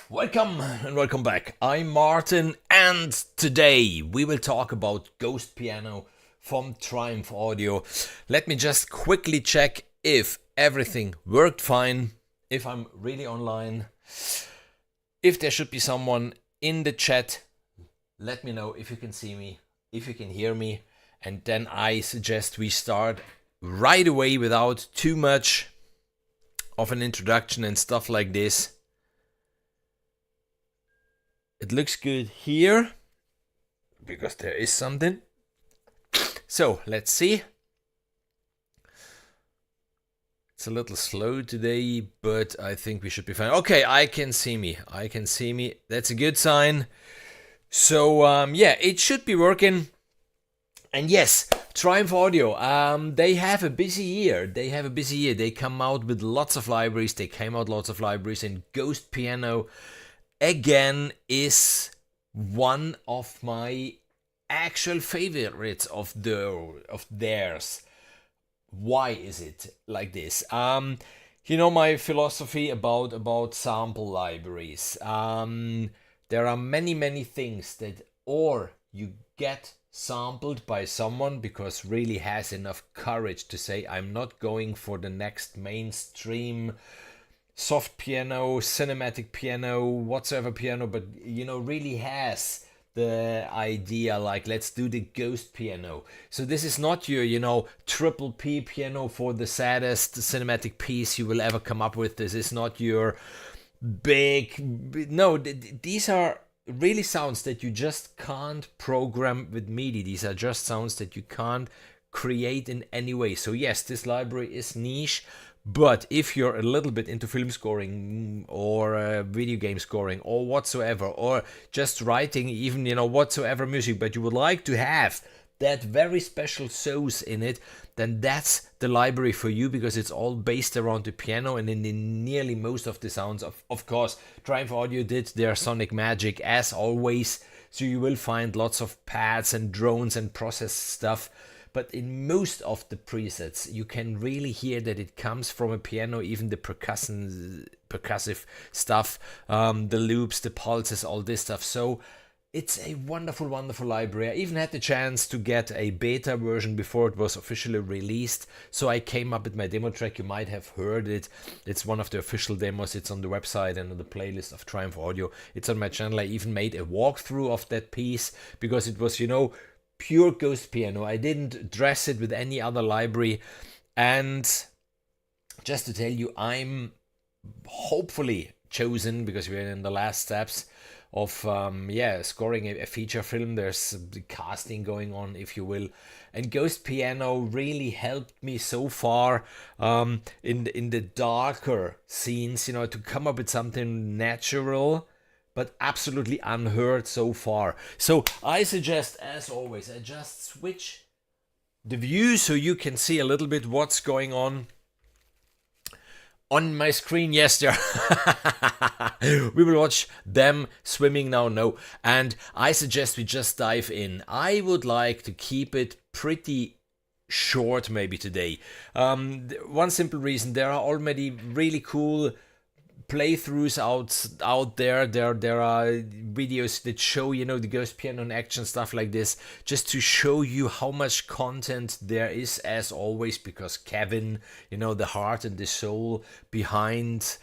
Welcome and welcome back. I'm Martin, and today we will talk about Ghost Piano from Triumph Audio. Let me just quickly check if everything worked fine, if I'm really online, if there should be someone in the chat. Let me know if you can see me, if you can hear me, and then I suggest we start right away without too much of an introduction and stuff like this. It looks good here, because there is something. So, let's see. It's a little slow today, but I think we should be fine. Okay, I can see me. That's a good sign. So, yeah, it should be working. And yes, Triumph Audio, they have a busy year. They come out with lots of libraries. And Ghost Piano again is one of my actual favorites of theirs. Why is it like this? You know my philosophy about sample libraries. There are many things that or you get sampled by someone because really has enough courage to say, I'm not going for the next mainstream soft piano, cinematic piano, whatsoever piano, but really has the idea like, let's do the Ghost Piano. So this is not your triple P piano for the saddest cinematic piece you will ever come up with. This is not your big, no, these are really sounds that you just can't program with MIDI. These are just sounds that you can't create in any way. So yes, this library is niche. But if you're a little bit into film scoring or video game scoring or whatsoever, or just writing even, whatsoever music, but you would like to have that very special sauce in it, then that's the library for you, because it's all based around the piano and in nearly most of the sounds. Of course, Triumph Audio did their sonic magic as always, so you will find lots of pads and drones and process stuff. But in most of the presets, you can really hear that it comes from a piano, even the percussive stuff, the loops, the pulses, all this stuff. So it's a wonderful library. I even had the chance to get a beta version before it was officially released. So I came up with my demo track. You might have heard it. It's one of the official demos. It's on the website and on the playlist of Triumph Audio. It's on my channel. I even made a walkthrough of that piece because it was, pure Ghost Piano. I didn't dress it with any other library. And just to tell you, I'm hopefully chosen, because we're in the last steps of scoring a feature film. There's the casting going on, if you will, and Ghost Piano really helped me so far in the darker scenes, to come up with something natural but absolutely unheard so far. So I suggest, as always, I just switch the view so you can see a little bit what's going on my screen. Yes, there. We will watch them swimming now. No, and I suggest we just dive in. I would like to keep it pretty short maybe today. One simple reason: there are already really cool playthroughs out there. There are videos that show the Ghost Piano in action, stuff like this, just to show you how much content there is, as always, because Kevin, the heart and the soul behind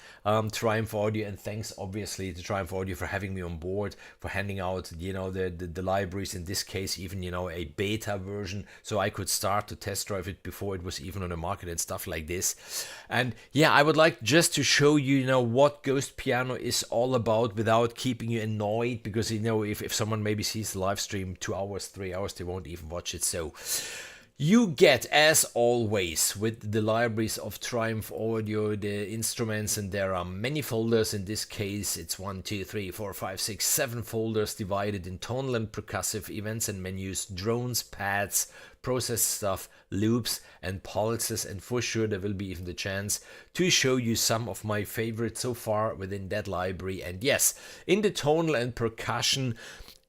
Triumph Audio, and thanks obviously to Triumph Audio for having me on board, for handing out the libraries, in this case even a beta version, so I could start to test drive it before it was even on the market and stuff like this. And yeah, I would like just to show you what Ghost Piano is all about without keeping you annoyed, because if someone maybe sees the live stream 2 hours, 3 hours, they won't even watch it. So you get, as always, with the libraries of Triumph Audio, the instruments, and there are many folders. In this case, it's 1, 2, 3, 4, 5, 6, 7 folders divided in tonal and percussive, events and menus, drones, pads, process stuff, loops and pulses, and for sure there will be even the chance to show you some of my favorites so far within that library. And yes, in the tonal and percussion,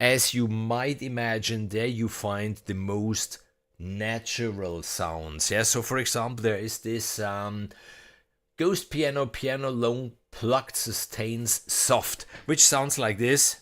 as you might imagine, there you find the most natural sounds. Yeah, so for example, there is this Ghost Piano long plucked sustains soft, which sounds like this.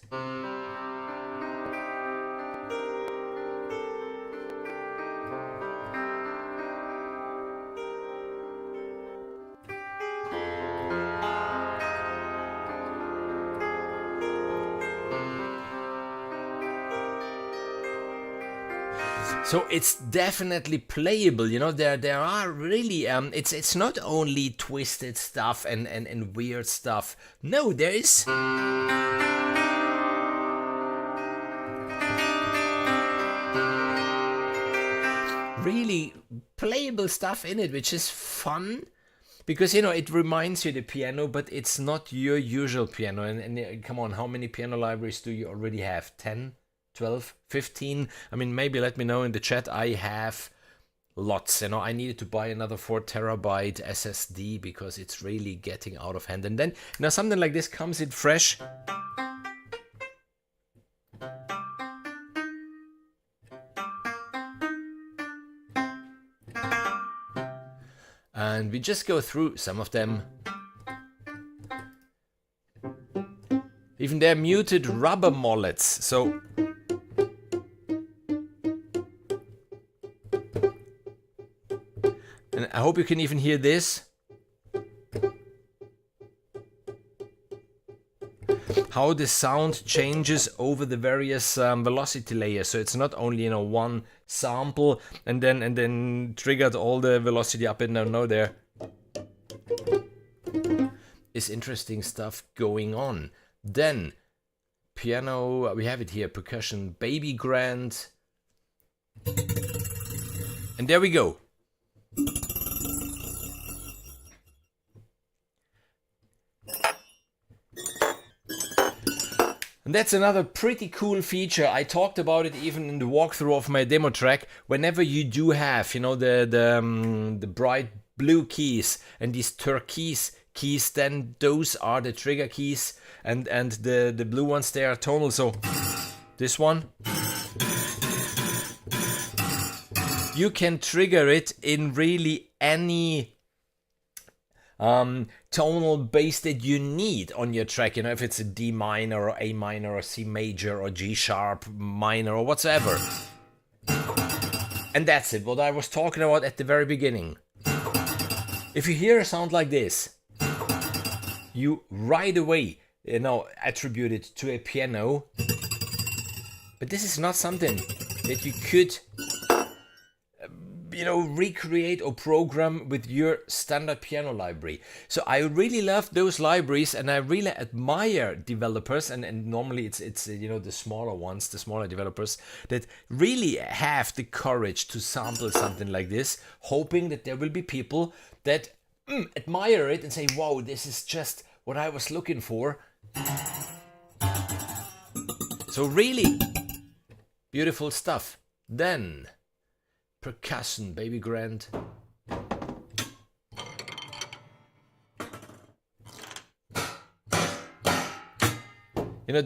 So it's definitely playable, you know. There are really it's not only twisted stuff and weird stuff. No, there is really playable stuff in it, which is fun. Because, you know, it reminds you of the piano, but it's not your usual piano. And come on, how many piano libraries do you already have? 10? 12, 15? I mean, maybe let me know in the chat. I have lots, you know. I needed to buy another 4 terabyte SSD because it's really getting out of hand. And then, now something like this comes in fresh. And we just go through some of them. Even they're muted rubber mollets, so and I hope you can even hear this. How the sound changes over the various velocity layers. So it's not only, you know, one sample and then triggered all the velocity up and down. No, there is interesting stuff going on. Then piano, we have it here, percussion, baby grand. And there we go. And that's another pretty cool feature. I talked about it even in the walkthrough of my demo track. Whenever you do have, you know, the bright blue keys and these turquoise keys, then those are the trigger keys, and the blue ones, they are tonal. So this one, you can trigger it in really any tonal base that you need on your track. You know, if it's a D minor or A minor or C major or G sharp minor or whatsoever. And that's it, what I was talking about at the very beginning. If you hear a sound like this, you right away, you know, attribute it to a piano. But this is not something that you could, you know, recreate or program with your standard piano library. So I really love those libraries, and I really admire developers, and normally it's you know, the smaller ones, the smaller developers that really have the courage to sample something like this, hoping that there will be people that admire it and say, wow, this is just what I was looking for. So really beautiful stuff. Then percussion, baby grand. You know,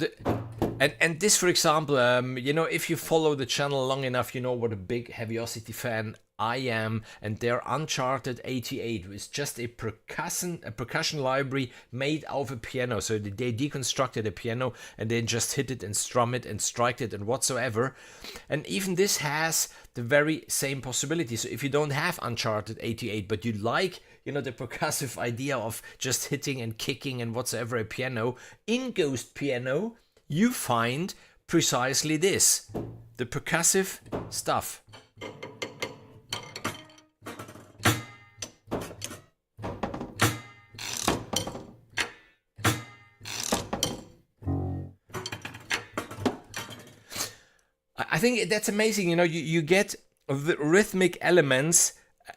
and this, for example, you know, if you follow the channel long enough, you know what a big Heaviosity fan I am, and their Uncharted 88 was just a percussion library made out of a piano. So they deconstructed a piano and then just hit it and strum it and strike it and whatsoever. And even this has the very same possibility. So if you don't have Uncharted 88, but you like, you know, the percussive idea of just hitting and kicking and whatsoever a piano, in Ghost Piano, you find precisely this, the percussive stuff. I think that's amazing. You know, you get rhythmic elements,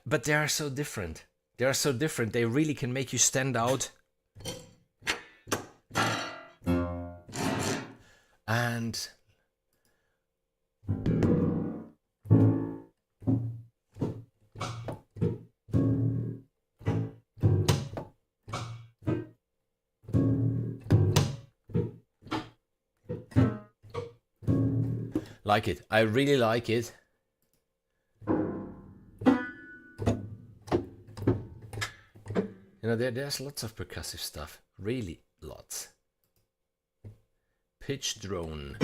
but they are so different. They are so different. They really can make you stand out. And like it. I really like it. You know, there's lots of percussive stuff. Really lots. Pitch drone.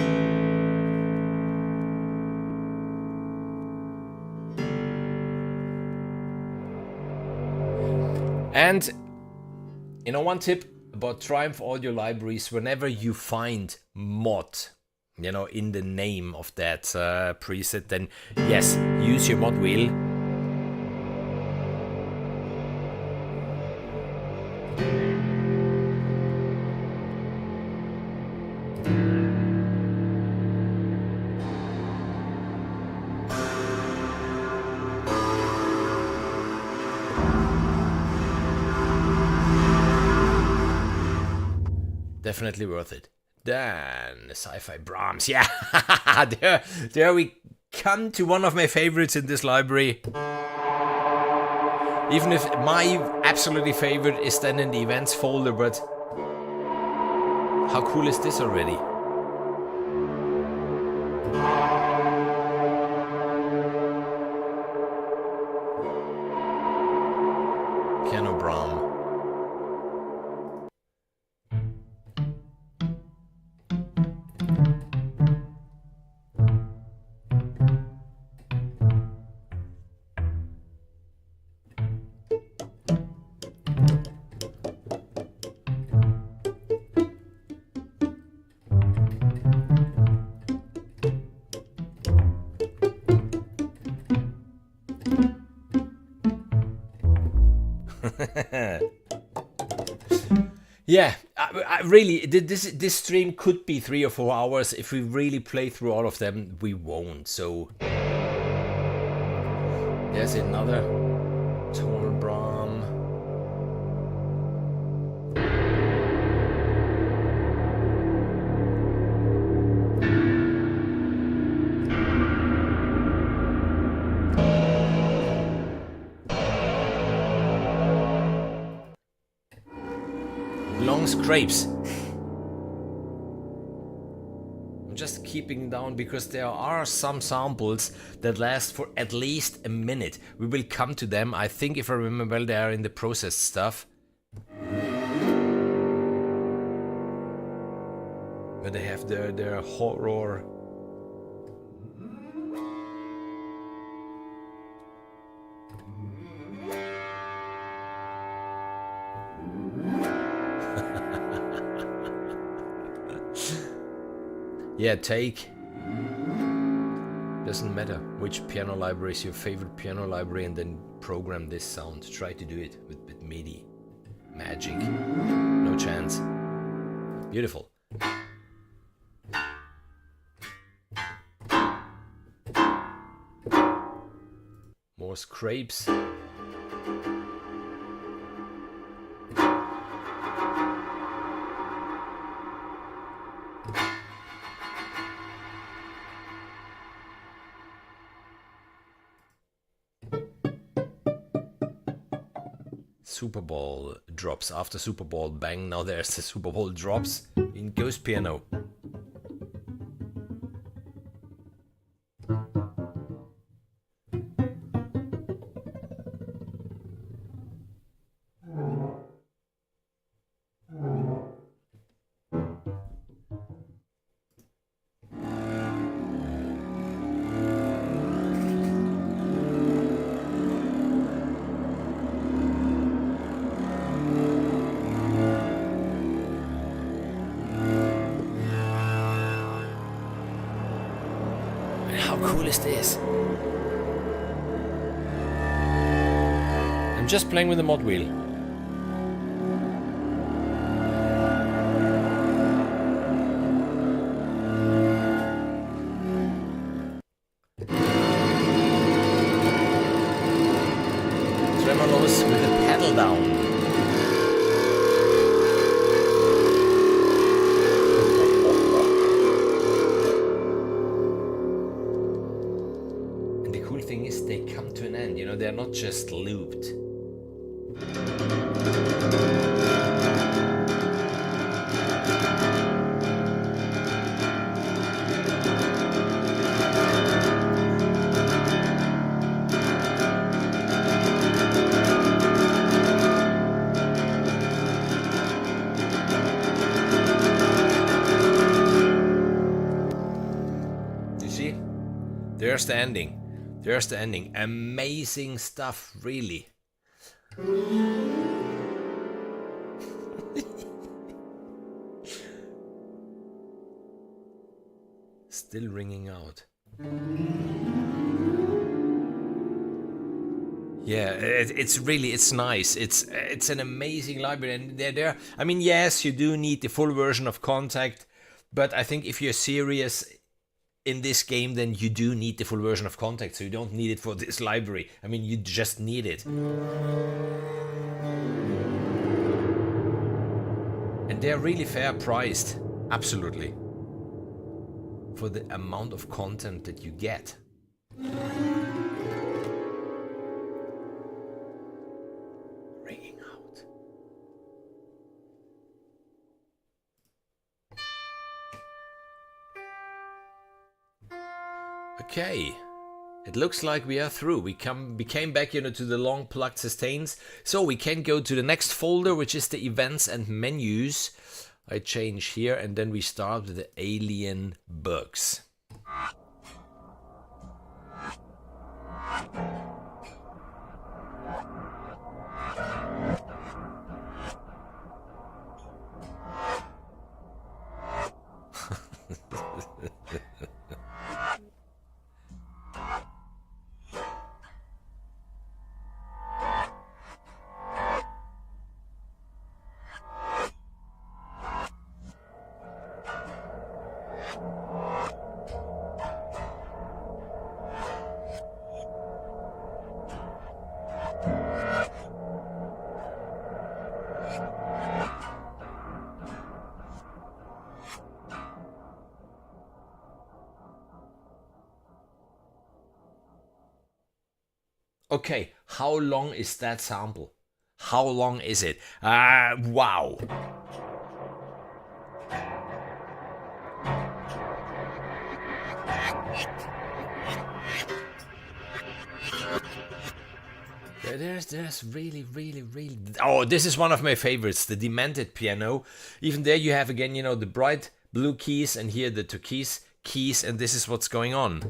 And you know, one tip about Triumph audio libraries: whenever you find mod, you know, in the name of that preset, then yes, use your mod wheel. Definitely worth it. Then sci-fi Brahms, yeah, there we come to one of my favorites in this library. Even if my absolutely favorite is then in the events folder, but how cool is this already? Piano Brahm. Yeah, I really, this stream could be 3 or 4 hours. If we really play through all of them, we won't. So there's another tonal Brahm. Long scrapes. I'm just keeping down because there are some samples that last for at least a minute. We will come to them. I think, if I remember well, they are in the processed stuff. But they have their horror. Yeah, take. Doesn't matter which piano library is your favorite piano library, and then program this sound. Try to do it with MIDI. Magic. No chance. Beautiful. More scrapes. Super Bowl drops. After Super Bowl bang, now there's the Super Bowl drops in Ghost Piano. This. I'm just playing with the mod wheel. Tremolos with the pedal down. They're not just looped. There's the ending. There's the ending. Amazing stuff, really. Still ringing out. Yeah, it's really, it's nice. It's an amazing library, and there. I mean, yes, you do need the full version of Contact, but I think if you're serious in this game, then you do need the full version of Contact. So you don't need it for this library. I mean, you just need it. And they're really fair priced, absolutely, for the amount of content that you get. Ringing out. Okay, it looks like we are through. We came back, to the long plugged sustains, so we can go to the next folder, which is the events and menus. I change here, and then we start with the alien bugs. Okay, how long is that sample? How long is it? Wow. There's really. Oh, this is one of my favorites, the Demented piano. Even there you have again, the bright blue keys, and here the turquoise keys, and this is what's going on.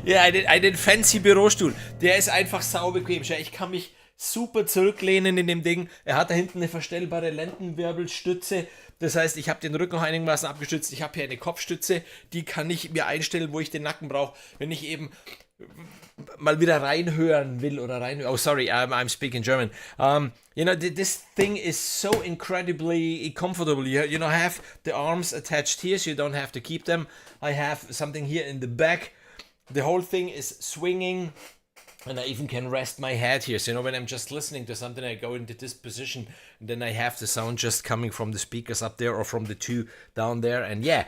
Ja, einen fancy Bürostuhl. Der ist einfach saubequem. Ich kann mich super zurücklehnen in dem Ding. Er hat da hinten eine verstellbare Lendenwirbelstütze. Das heißt, ich habe den Rücken noch einigermaßen abgestützt. Ich habe hier eine Kopfstütze. Die kann ich mir einstellen, wo ich den Nacken brauche. Wenn ich eben mal wieder reinhören will oder reinhören. Oh, sorry, I'm speaking German. This thing is so incredibly comfortable. You have the arms attached here, so you don't have to keep them. I have something here in the back. The whole thing is swinging, and I even can rest my head here. So, when I'm just listening to something, I go into this position, and then I have the sound just coming from the speakers up there or from the two down there. And yeah,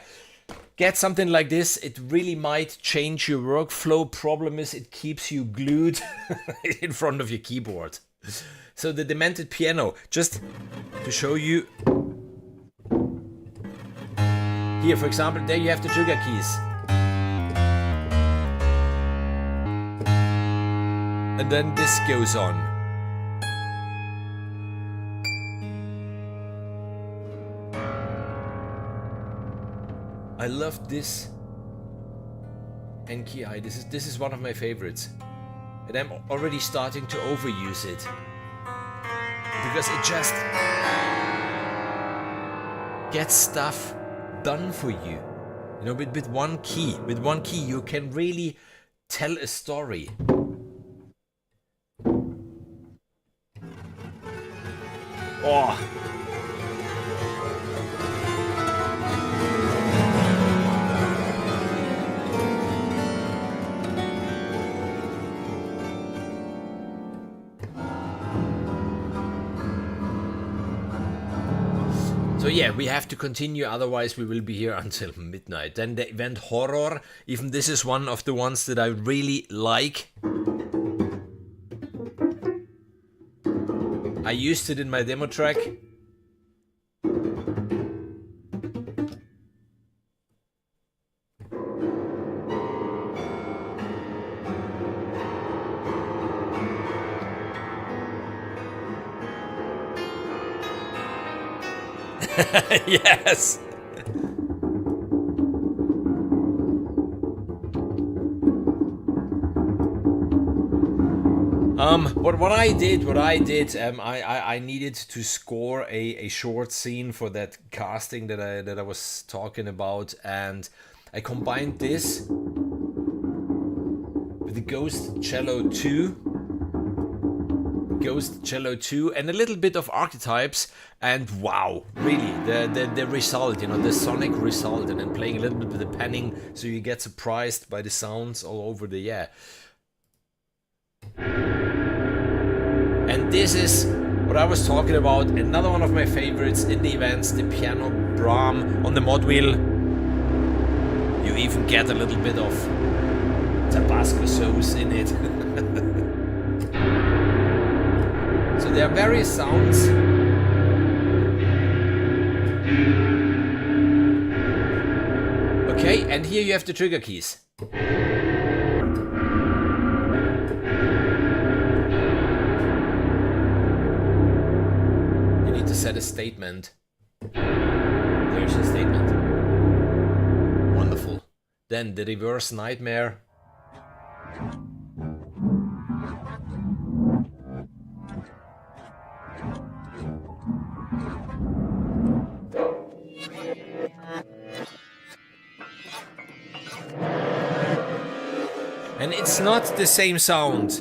get something like this. It really might change your workflow. Problem is, it keeps you glued in front of your keyboard. So the Demented piano, just to show you. Here, for example, there you have the trigger keys. And then this goes on. I love this NKI. This is one of my favorites. And I'm already starting to overuse it. Because it just gets stuff done for you. With one key. With one key you can really tell a story. Oh. So yeah, we have to continue, otherwise we will be here until midnight. Then the event horror, even this is one of the ones that I really like. I used it in my demo track. Yes. What I did, I needed to score a short scene for that casting that I was talking about, and I combined this with the Ghost Cello 2, and a little bit of archetypes, and wow, really, the result, you know, the sonic result, and then playing a little bit with the panning, so you get surprised by the sounds all over the, yeah. And this is what I was talking about, another one of my favorites in the events, the piano Brahm on the mod wheel. You even get a little bit of Tabasco sauce in it. So there are various sounds. Okay, and here you have the trigger keys. Set a statement. There's a statement. Wonderful. Then the reverse nightmare. And it's not the same sound,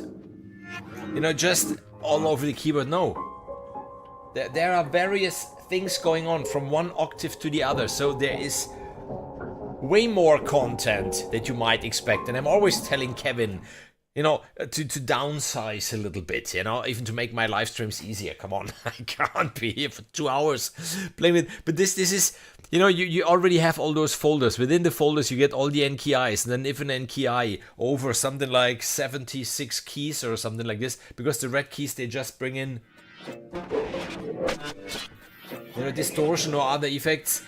you know, just all over the keyboard. No. There are various things going on from one octave to the other, so there is way more content that you might expect. And I'm always telling Kevin, you know, to downsize a little bit, you know, even to make my live streams easier. Come on, I can't be here for 2 hours playing with. But this is, you know, you already have all those folders. Within the folders, you get all the N keys, and then if an N key over something like 76 keys or something like this, because the red keys, they just bring in, you know, distortion or other effects.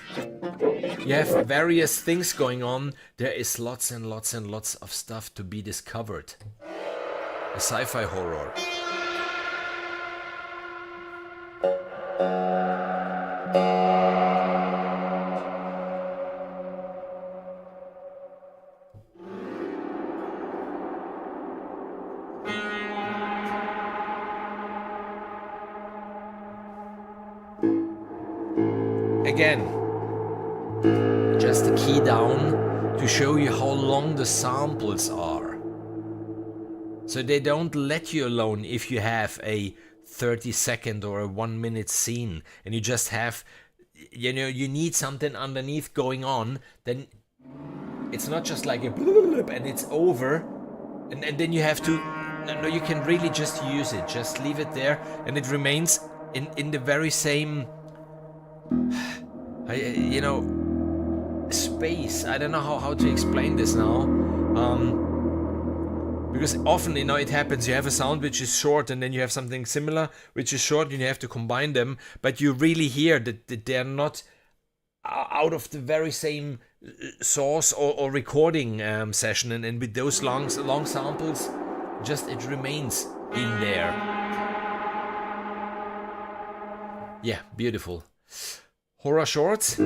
You have various things going on. There is lots and lots and lots of stuff to be discovered. A sci-fi horror. Again, just a key down to show you how long the samples are. So they don't let you alone if you have a 30-second or a 1-minute scene and you just have, you know, you need something underneath going on, then it's not just like a bloop and it's over, and then you have to, no, you can really just use it, just leave it there, and it remains in the very same, you know, space. I don't know how to explain this now, because often, you know, it happens, you have a sound which is short and then you have something similar which is short and you have to combine them, but you really hear that they're not out of the very same source or recording session, and with those long samples, just it remains in there. Yeah, beautiful. Horror shorts.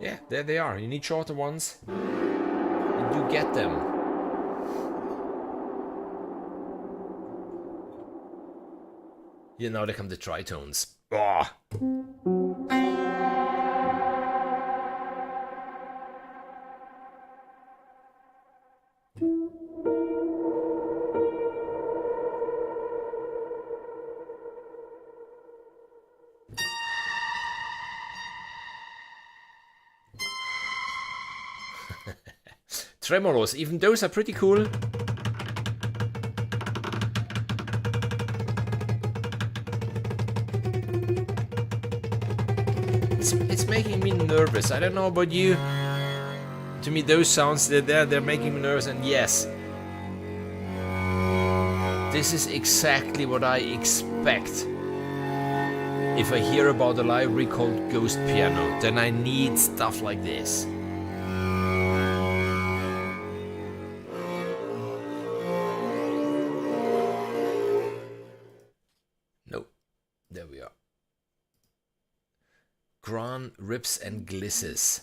Yeah, there they are. You need shorter ones. And you get them. Yeah, now they come the tritones. Oh. Tremolos, even those are pretty cool. It's making me nervous. I don't know about you. To me, those sounds, they're making me nervous, and yes, this is exactly what I expect If I hear about a library called Ghost Piano, then I need stuff like this. Nope. There we are. Gran, rips and glisses.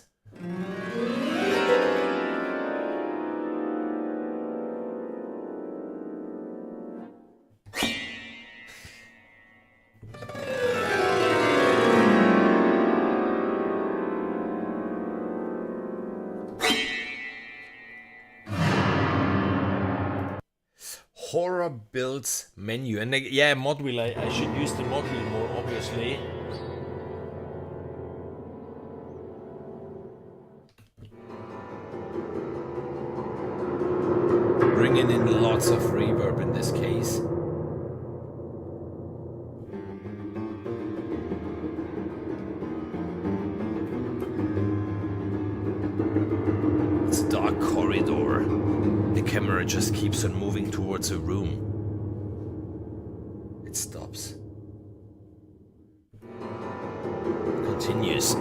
Horror builds menu. And yeah, mod wheel, I should use the mod wheel more, obviously. Bringing in lots of reverb in this case. It's a dark corridor. The camera just keeps on moving towards a room. It stops. Continues.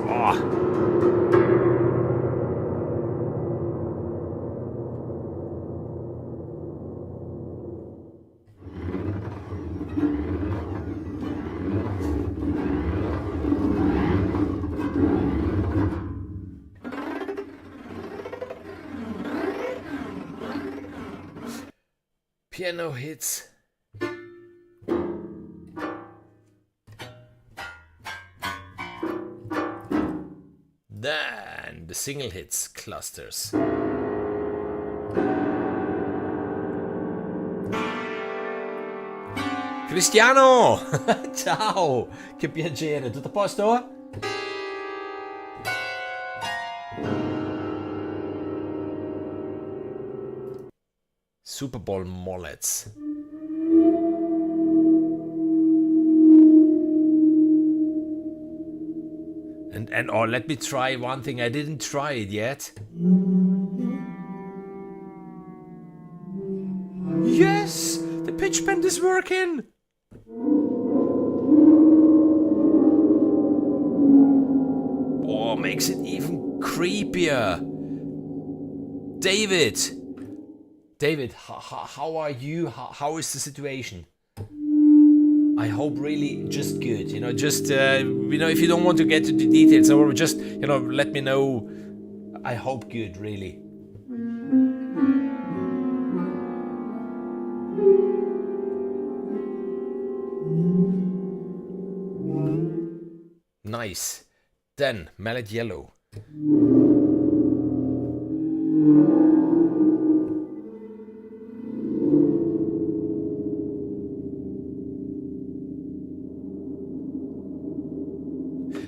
Piano hits. Then the single hits clusters. Cristiano! Ciao! Che piacere, tutto a posto? Super Bowl mullets. And oh, let me try one thing. I didn't try it yet. Yes! The pitch bend is working! Oh, makes it even creepier. David, how are you? How is the situation? I hope really just good. You know, just, you know, if you don't want to get to the details, or just, you know, let me know. I hope good, really. Nice. Then, mallet yellow.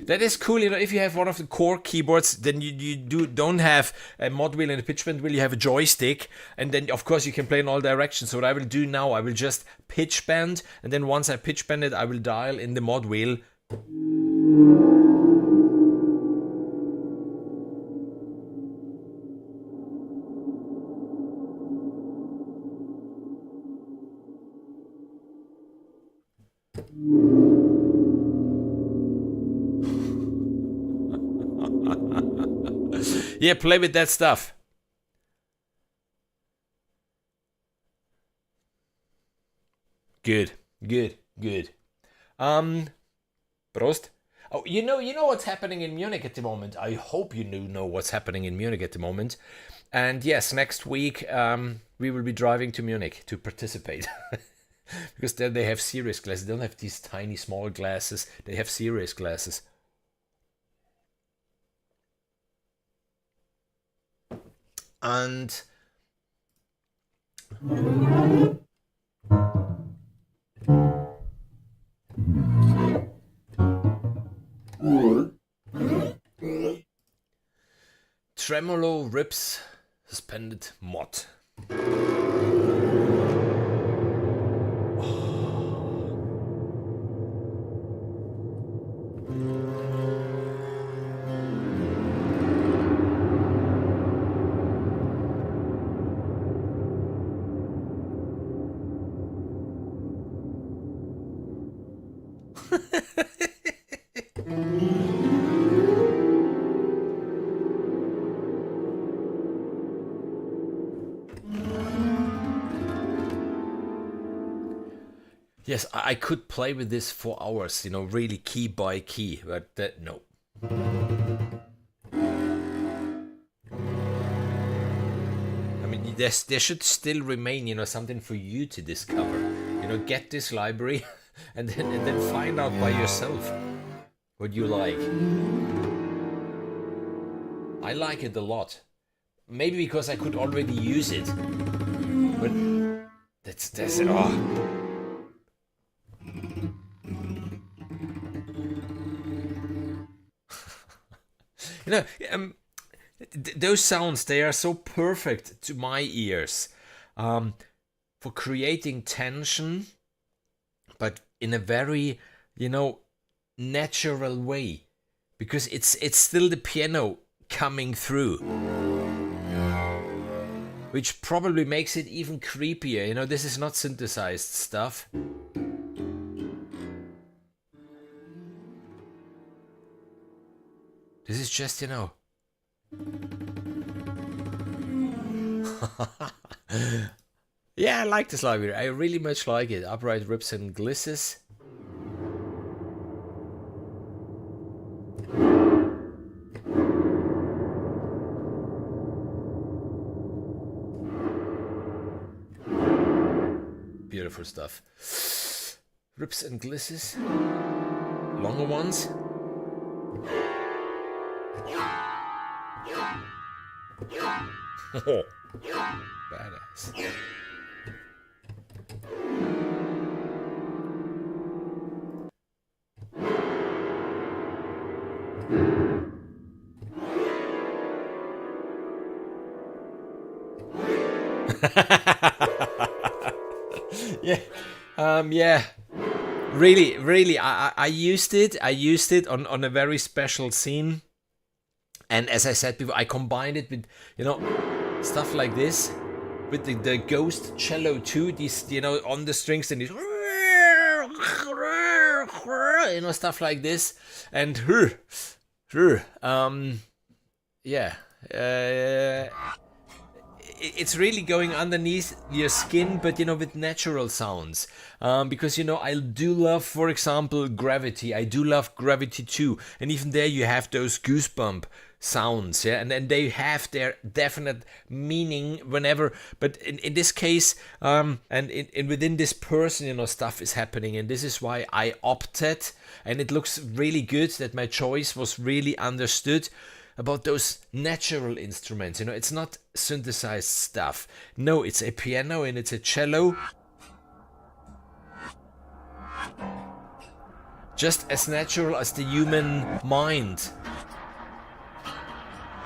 That is cool, you know, if you have one of the core keyboards, then you don't have a mod wheel and a pitch bend wheel, you have a joystick, and then of course you can play in all directions. So what I will do now, I will just pitch bend, and then once I pitch bend it, I will dial in the mod wheel. Yeah, play with that stuff. Good. Prost. Oh, you know what's happening in Munich at the moment. I hope you know what's happening in Munich at the moment. And yes, next week we will be driving to Munich to participate. Because then they have serious glasses. They don't have these tiny small glasses. They have serious glasses. And tremolo rips suspended mod. Yes, I could play with this for hours, you know, really key by key, but no. I mean, there should still remain, you know, something for you to discover. You know, get this library and then find out by yourself what you like. I like it a lot. Maybe because I could already use it. But that's oh. You know, those sounds, they are so perfect to my ears for creating tension, but in a very, you know, natural way, because it's still the piano coming through, which probably makes it even creepier. You know, this is not synthesized stuff. This is just, you know. Yeah, I like this library. I really much like it. Upright rips and glisses. Beautiful stuff. Rips and glisses. Longer ones. Oh, badass. Yeah, yeah. Really, I used it. I used it on a very special scene. And as I said before, I combined it with, you know, stuff like this, with the ghost cello too. These, you know, on the strings and these, you know, stuff like this. And yeah, it's really going underneath your skin, but you know, with natural sounds. Because you know, I do love, for example, Gravity. I do love Gravity too, and even there you have those goosebump sounds, yeah, and they have their definite meaning whenever. But in this case, and within this person, you know, stuff is happening, and this is why I opted, and it looks really good that my choice was really understood about those natural instruments. You know, it's not synthesized stuff. No, it's a piano and it's a cello. Just as natural as the human mind.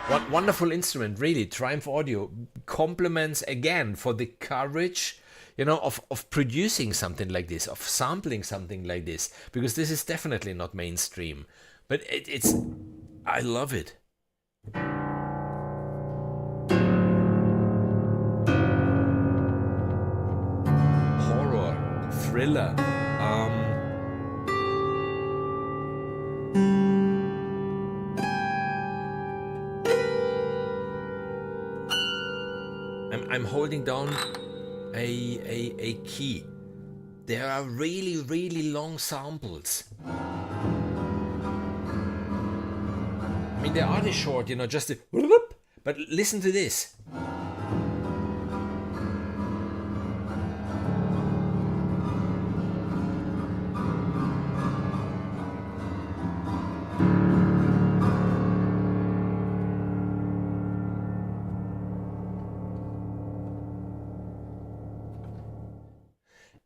What wonderful instrument, really. Triumph Audio compliments again for the courage, you know, of producing something like this, of sampling something like this, because this is definitely not mainstream. But it's, I love it. Horror, thriller, I'm holding down a key. There are really long samples. I mean, they are the short, you know, just a whoop, but listen to this.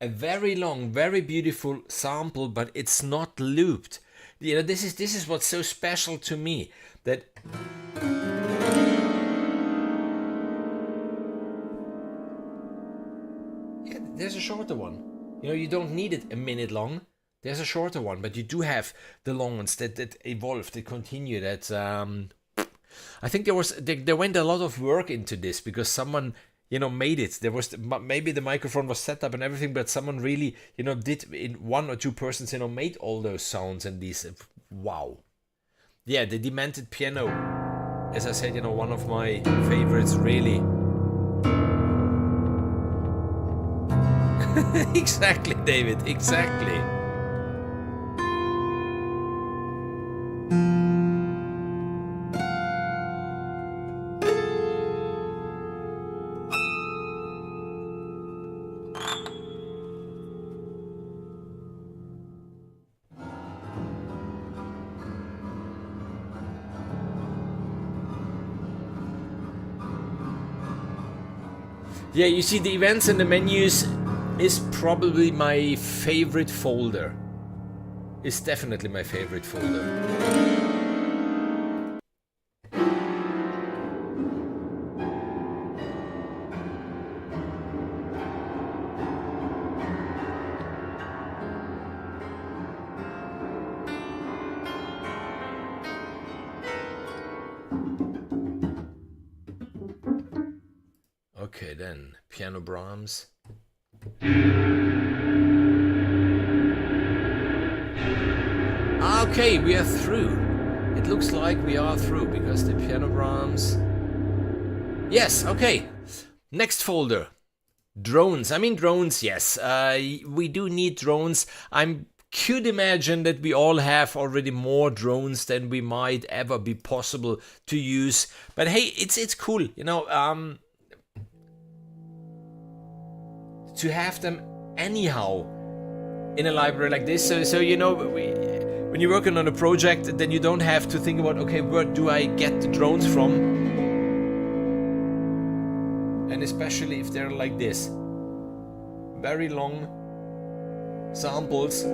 A very long, very beautiful sample, but it's not looped. You know, this is what's so special to me, that yeah, there's a shorter one. You know, you don't need it a minute long. There's a shorter one, but you do have the long ones that evolved, that continue. That I think there went a lot of work into this, because someone, you know, made it. There was maybe the microphone was set up and everything, but someone really, you know, did, in one or two persons, you know, made all those sounds and these. Wow. Yeah, the Demented Piano, as I said, you know, one of my favorites, really. Exactly, David, exactly. Yeah, you see, the events and the menus is probably my favorite folder. It's definitely my favorite folder. Okay, then piano Brahms. Okay, we are through. It looks like we are through because the piano Brahms. Yes, okay. Next folder. Drones. I mean drones, yes. We do need drones. I could imagine that we all have already more drones than we might ever be possible to use. But hey, it's cool, you know, to have them anyhow in a library like this. So you know, when you're working on a project, then you don't have to think about, okay, where do I get the drones from? And especially if they're like this. Very long samples.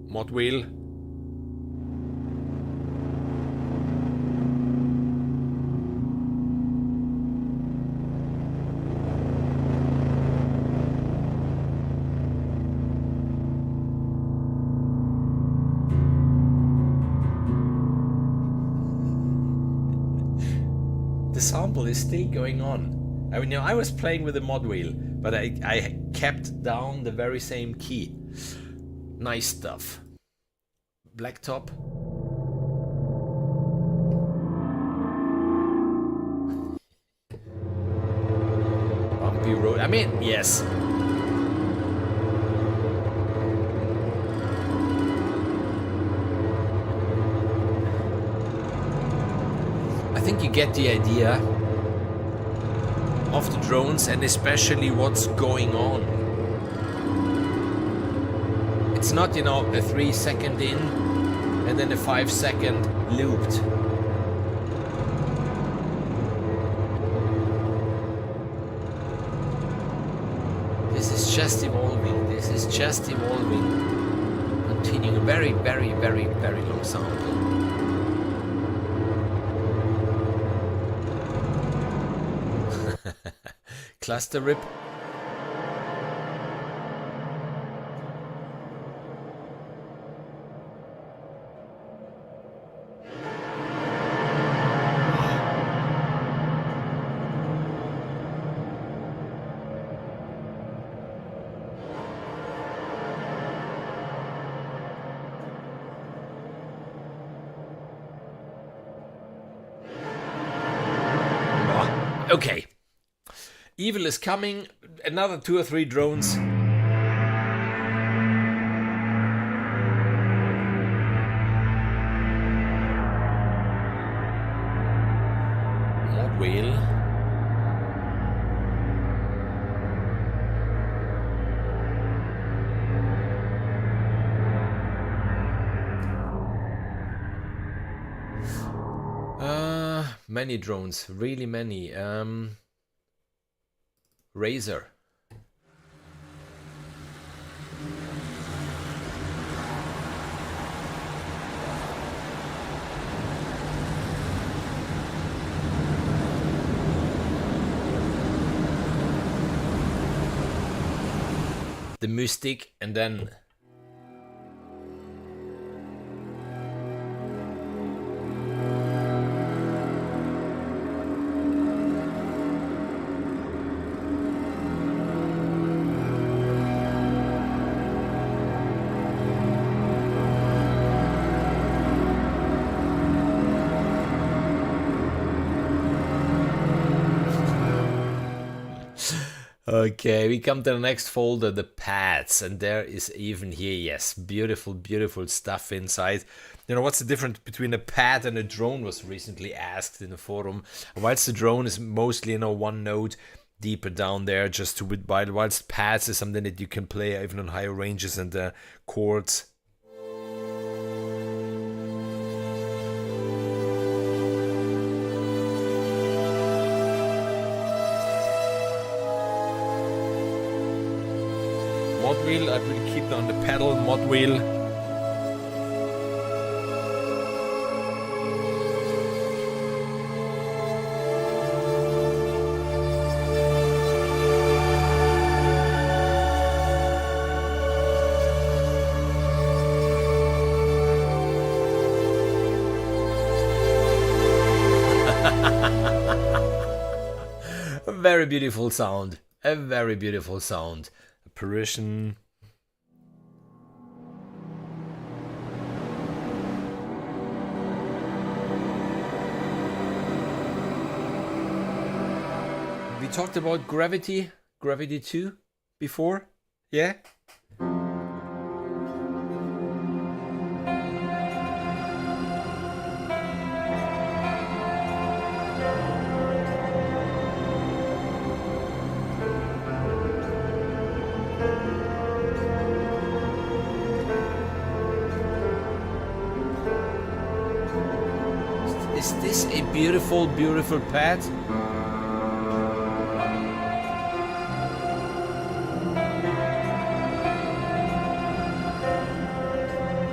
Mod wheel. The sample is still going on. I mean, you know, I was playing with the mod wheel, but I kept down the very same key. Nice stuff. Black top. Bumpy road. I mean, yes. I think you get the idea of the drones and especially what's going on. It's not, you know, a 3 second in and then a 5 second looped. This is just evolving. This is just evolving. Continuing a very, very, very, very long sample. Cluster rip. Okay. Evil is coming. Another 2 or 3 drones. Mod wheel. Many drones, really many. Razor. The Mystic, and then Okay, we come to the next folder, the pads, and there is even here, yes, beautiful, beautiful stuff inside. You know, what's the difference between a pad and a drone was recently asked in the forum. Whilst the drone is mostly, you know, one note deeper down there, just to whilst pads is something that you can play even on higher ranges and chords. Mod wheel, I will keep on the pedal mod wheel. A very beautiful sound. A very beautiful sound. Apparition. We talked about Gravity 2 before, yeah? Is this a beautiful, beautiful pad?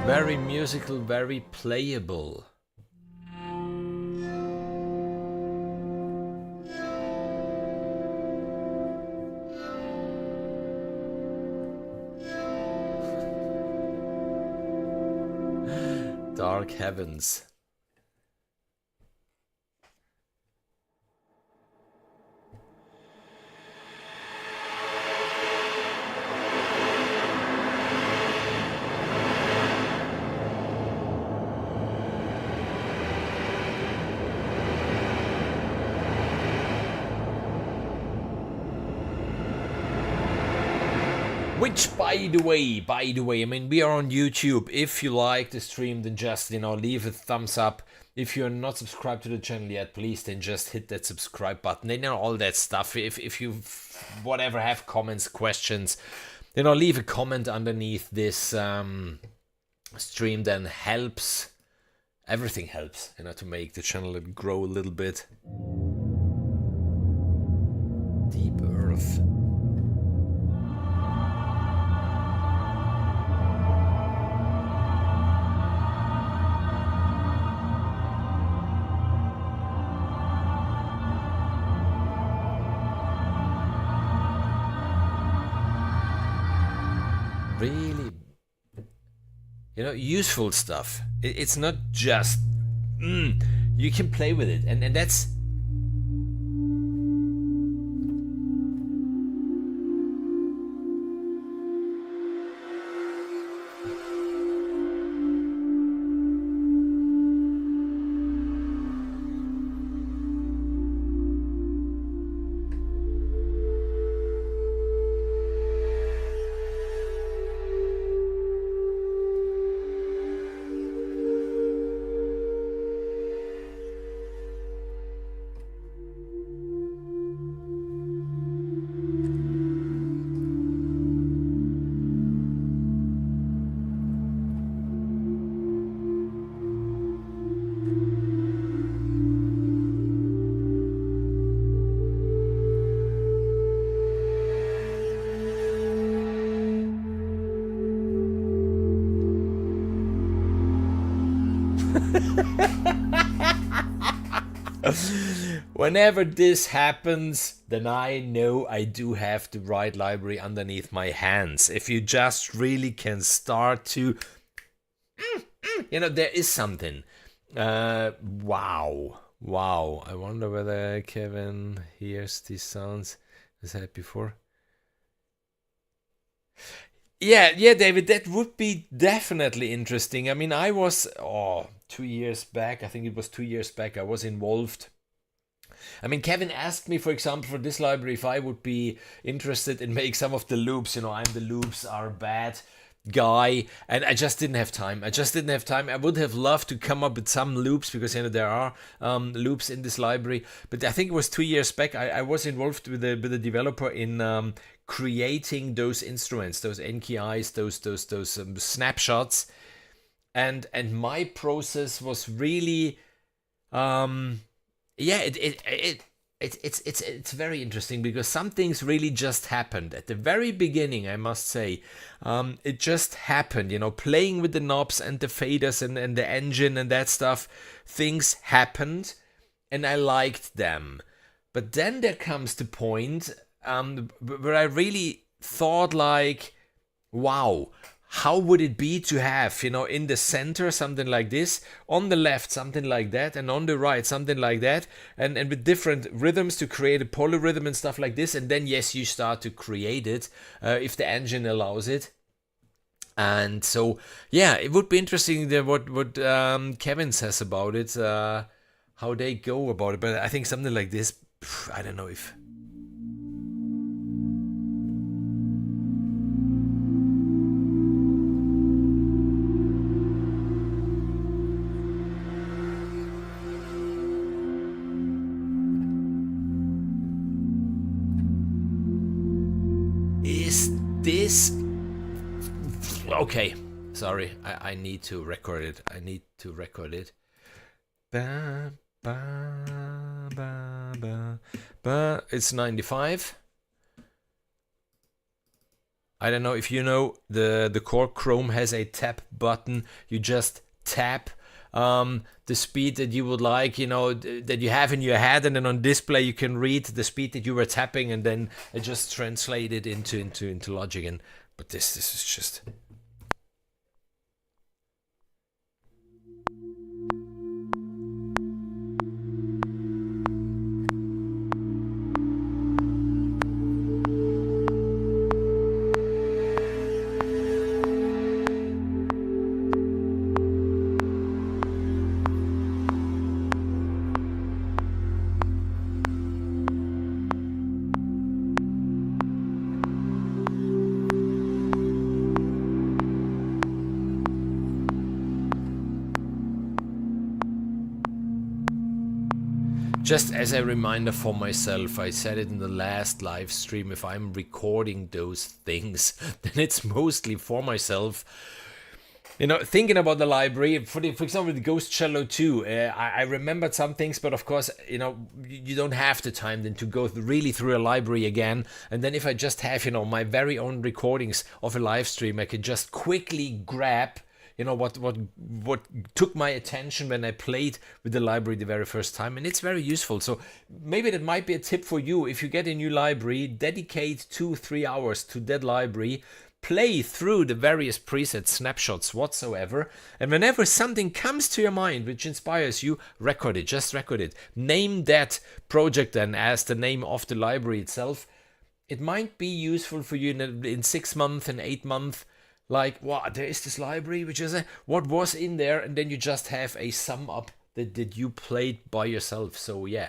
Very musical, very playable. Dark Heavens. Which, by the way, I mean, we are on YouTube. If you like the stream, then just, you know, leave a thumbs up. If you're not subscribed to the channel yet, please then just hit that subscribe button. And, you know, all that stuff. If you, whatever, have comments, questions, you know, leave a comment underneath this stream. Then helps. Everything helps, you know, to make the channel grow a little bit. Deep Earth. Really, you know, useful stuff. It's not just you can play with it, and that's whenever this happens, then I know I do have the right library underneath my hands. If you just really can start to, you know, there is something. Wow. I wonder whether Kevin hears these sounds. As I said before. Yeah, David, that would be definitely interesting. I mean, I was 2 years back. I think it was 2 years back. I was involved I mean, Kevin asked me, for example, for this library, if I would be interested in make some of the loops. You know, I'm the loops are bad guy, and I just didn't have time. I would have loved to come up with some loops, because, you know, there are loops in this library. But I think it was 2 years back, I was involved with the developer in creating those instruments, those NKIs, those snapshots, and my process was really it's very interesting, because some things really just happened at the very beginning. I must say, it just happened. You know, playing with the knobs and the faders and the engine and that stuff. Things happened, and I liked them. But then there comes the point where I really thought, like, wow. How would it be to have, you know, in the center something like this, on the left something like that, and on the right something like that, and with different rhythms to create a polyrhythm and stuff like this, and then yes, you start to create it if the engine allows it. And so yeah, it would be interesting what Kevin says about it, how they go about it. But I think something like this, I don't know if. This okay, sorry, I need to record it. It's 95. I don't know if you know, the core Chrome has a tap button. You just tap the speed that you would like, you know, that you have in your head, and then on display you can read the speed that you were tapping, and then it just translate it into Logic. And but this is just. Just as a reminder for myself, I said it in the last live stream, if I'm recording those things, then it's mostly for myself. You know, thinking about the library, for example, the Ghost Cello 2, I remembered some things, but of course, you know, you don't have the time then to go really through a library again. And then if I just have, you know, my very own recordings of a live stream, I can just quickly grab, you know, what took my attention when I played with the library the very first time, and it's very useful. So maybe that might be a tip for you. If you get a new library, dedicate 2-3 hours to that library, play through the various presets, snapshots whatsoever, and whenever something comes to your mind which inspires you, record it, just record it. Name that project then as the name of the library itself. It might be useful for you in 6 months and 8 months. Like, wow, there is this library, which is what was in there, and then you just have a sum up that you played by yourself. So yeah,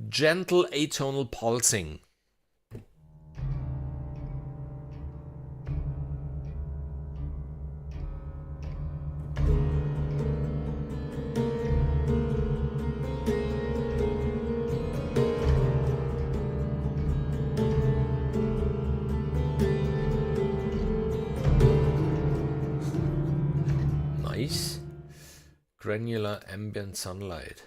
gentle atonal pulsing. Granular ambient sunlight.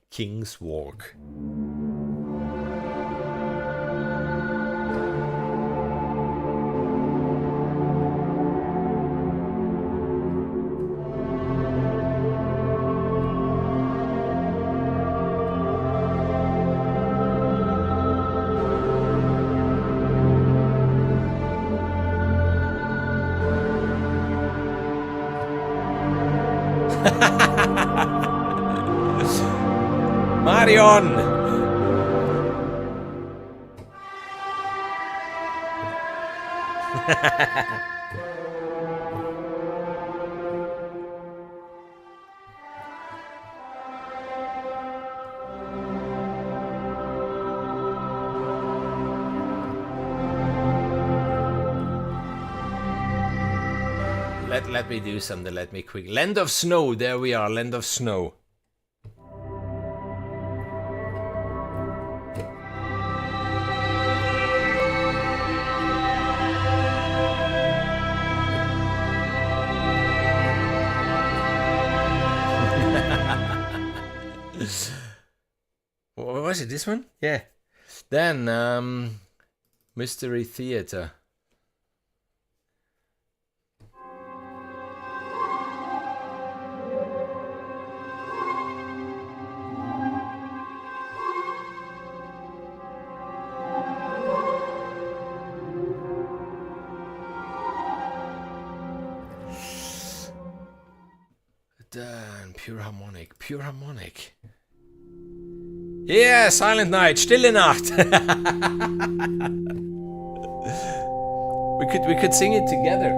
King's Walk. Marion! Let me do something, let me quick. Land of Snow, there we are, Land of Snow. What was it, this one? Yeah. Then, Mystery Theater. Then Pure Harmonic, Pure Harmonic. Yeah, Silent Night, Stille Nacht. we could sing it together.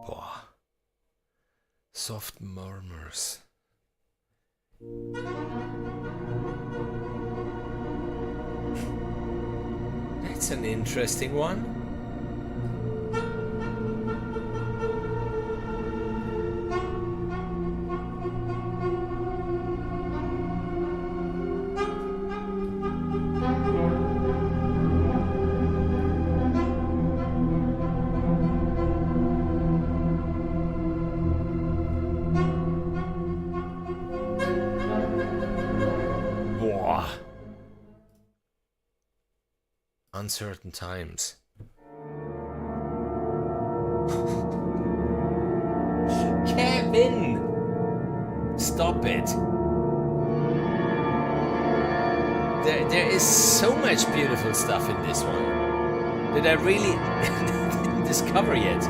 Boah. Soft murmurs. That's an interesting one. Uncertain times. Kevin! Stop it. There is so much beautiful stuff in this one that I really didn't discover yet.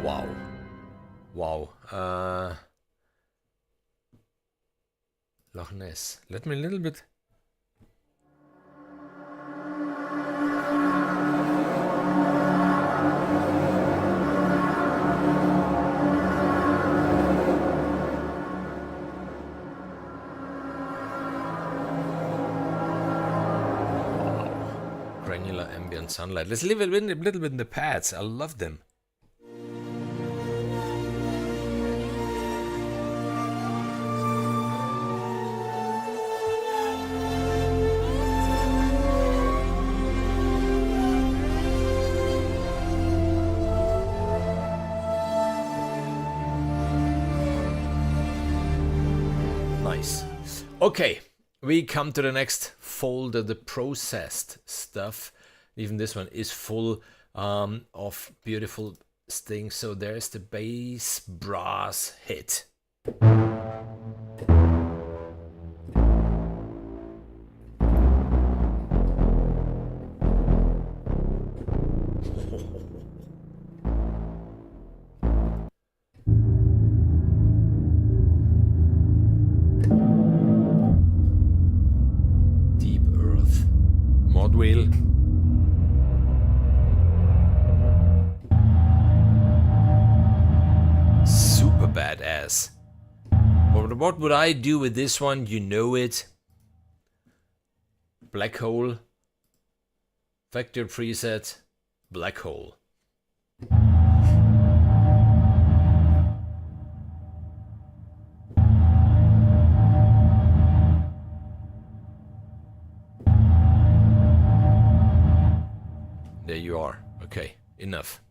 Wow. Wow. Loch Ness. Let me a little bit. Wow. Granular ambient sunlight. Let's leave it a little bit in the pads. I love them. Okay, we come to the next folder, the processed stuff. Even this one is full of beautiful things. So there's the bass brass hit. Wheel. Super badass. What would I do with this one? You know it. Black Hole. Factor preset. Black Hole. There you are. Okay, enough.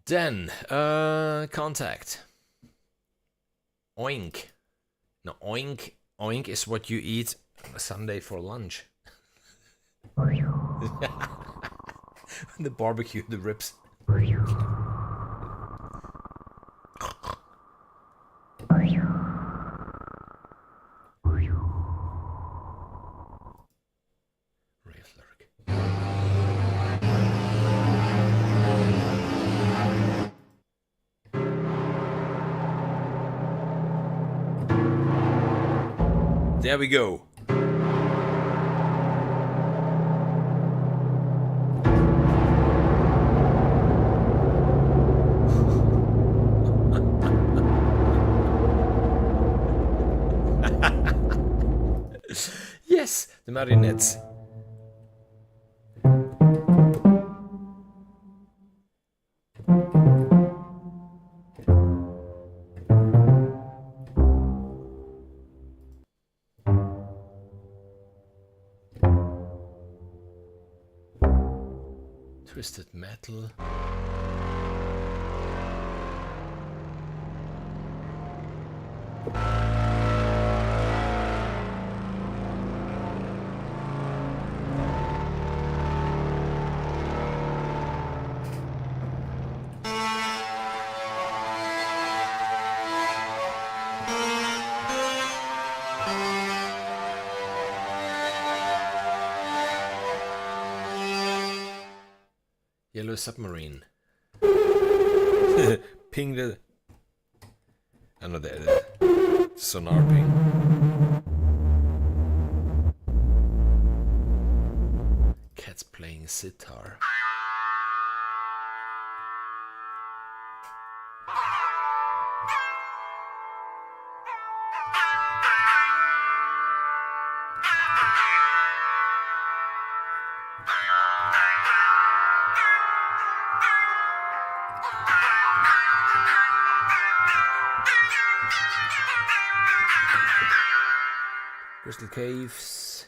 Then, contact. Oink. No, oink. Oink is what you eat on a Sunday for lunch. The barbecue, the ribs. There we go. Yes, the marionettes. Twisted metal. Yellow submarine. Ping the... I know the sonar ping. Cat's playing sitar. Crystal caves.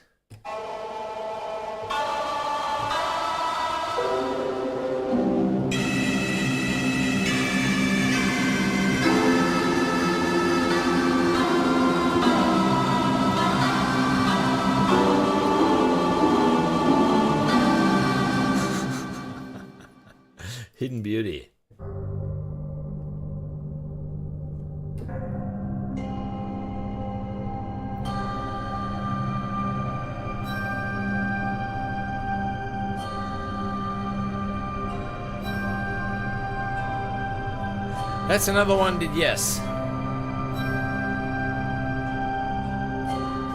Hidden beauty. That's another one did yes.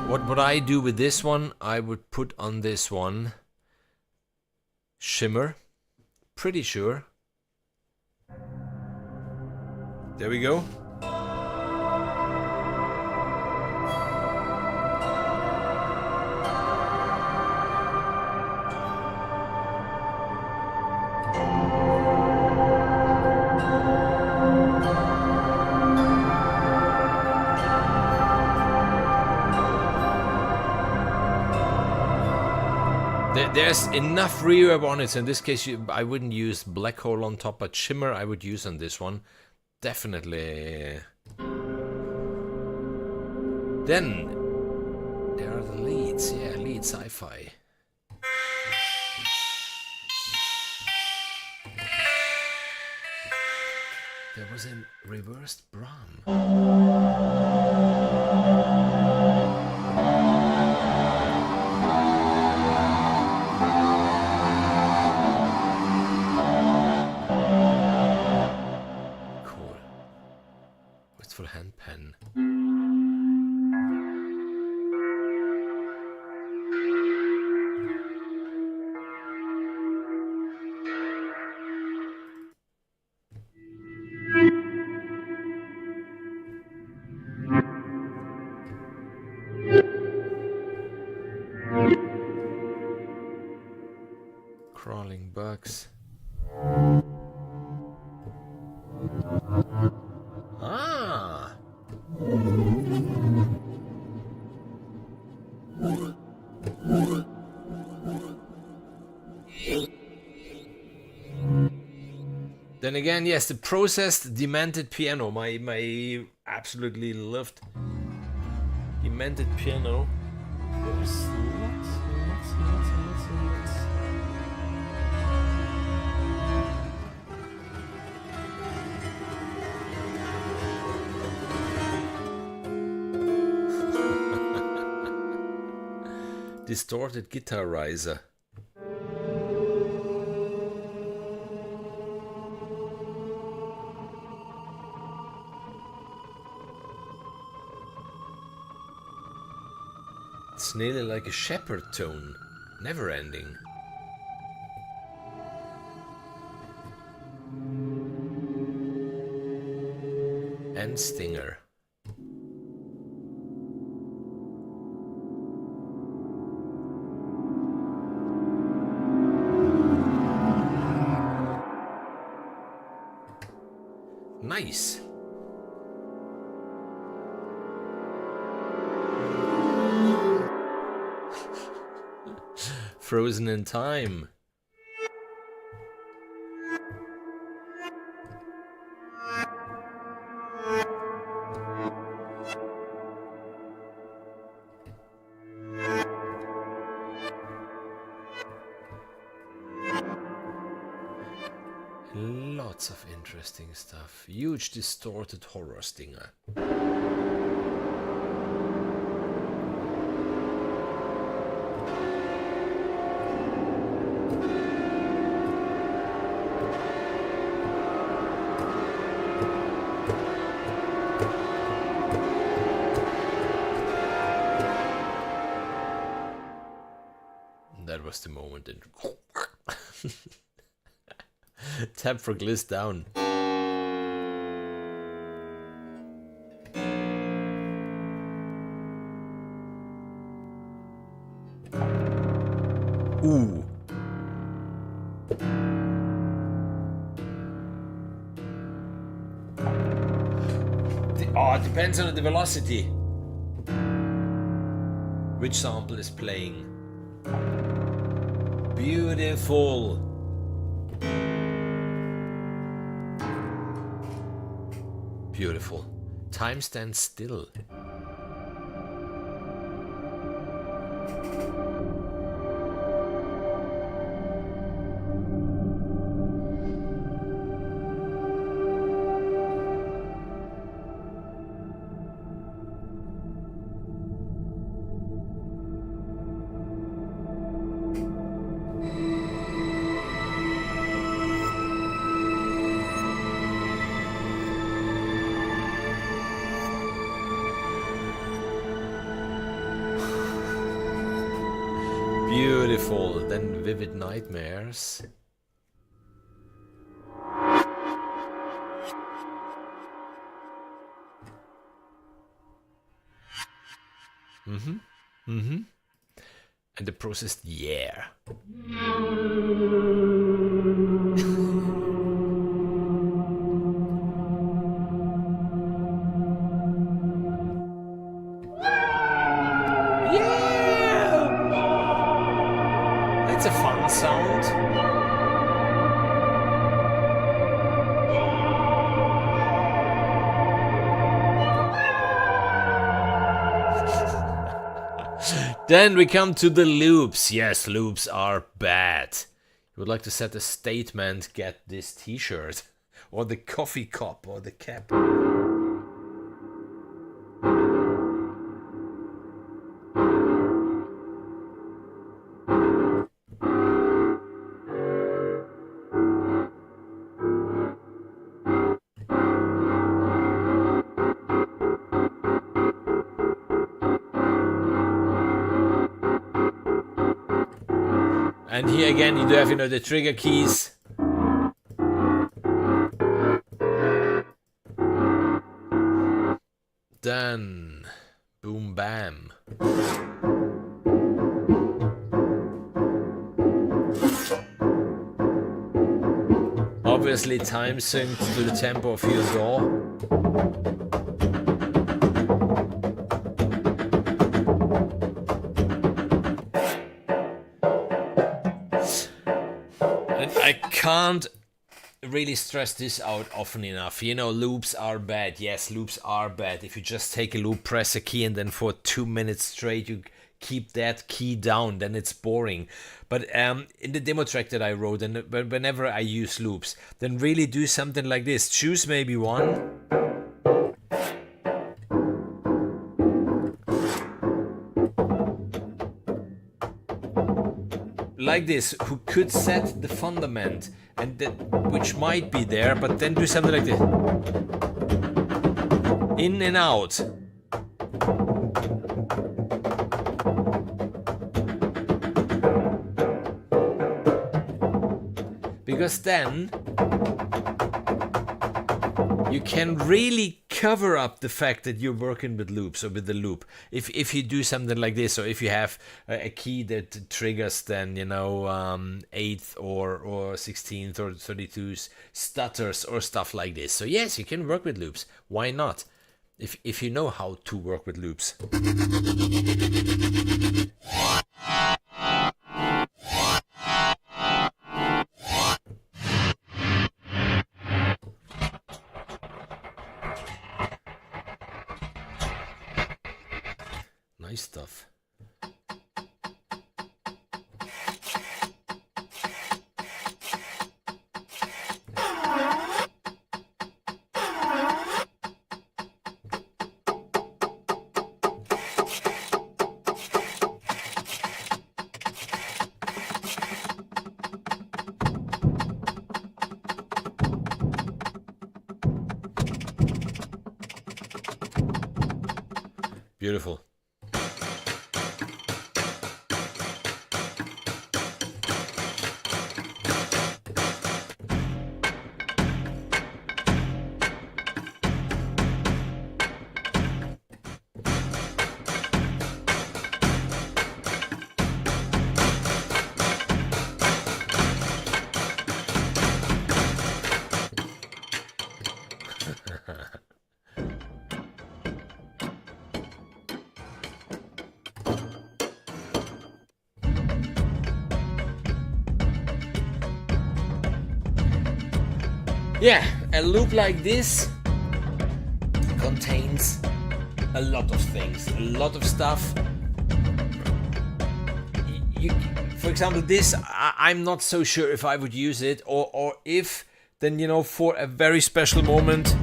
What would I do with this one? I would put on this one shimmer. Pretty sure. There we go. There's enough reverb on it, so in this case I wouldn't use black hole on top, but shimmer I would use on this one. Definitely. Then there are the leads, yeah, lead sci-fi. There was a reversed Brahm. Hand pen. Crawling bugs. Ah. Then again, yes, the processed demented piano. My absolutely loved demented piano. There's lots. distorted guitar riser. It's nearly like a shepherd tone, never ending. And stinger. Nice. Frozen in time. Lots of interesting stuff. Huge distorted horror stinger. That was the moment. And tap for gliss down. Ooh. It depends on the velocity. Which sample is playing. Beautiful. Beautiful. Time stands still. Beautiful, then vivid nightmares. And the processed yeah. It's a fun sound. Then we come to the loops. Yes, loops are bad. You would like to set a statement, get this t-shirt. Or the coffee cup, or the cap. And here again, you do have, the trigger keys. Then, boom, bam. Obviously, time synced to the tempo of your door. I can't really stress this out often enough. Loops are bad. Yes, loops are bad. If you just take a loop, press a key, and then for 2 minutes straight you keep that key down, then it's boring. But in the demo track that I wrote, and whenever I use loops, then really do something like this. Choose maybe one. like this, who could set the fundament, and that which might be there, but then do something like this. In and out. Because then you can really cover up the fact that you're working with loops or with the loop. If you do something like this, or if you have a key that triggers then, you know, 8th or 16th or 32th stutters or stuff like this. So yes, you can work with loops. Why not? If you know how to work with loops. Nice stuff. Beautiful. Yeah, a loop like this contains a lot of things, a lot of stuff. For example, this, I'm not so sure if I would use it, or if, then, you know, for a very special moment.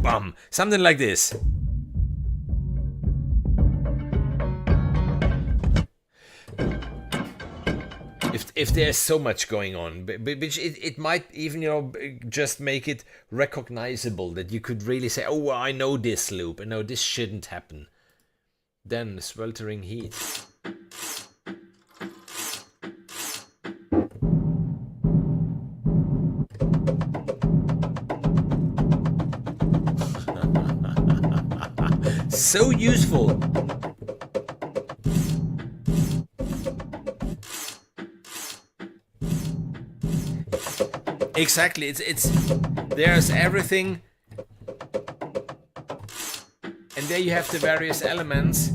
Bam, something like this. If there's so much going on, which it might even, you know, just make it recognizable, that you could really say, oh, I know this loop, and no, this shouldn't happen. Then sweltering heat. So useful. Exactly, it's there's everything, and there you have the various elements.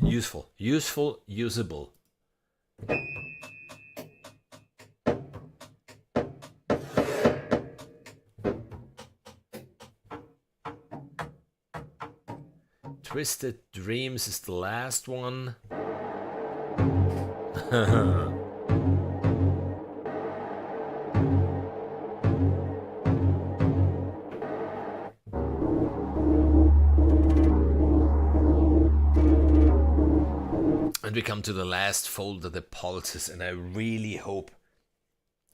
Useful, usable. Twisted Dreams is the last one. And we come to the last folder, the pulses, and I really hope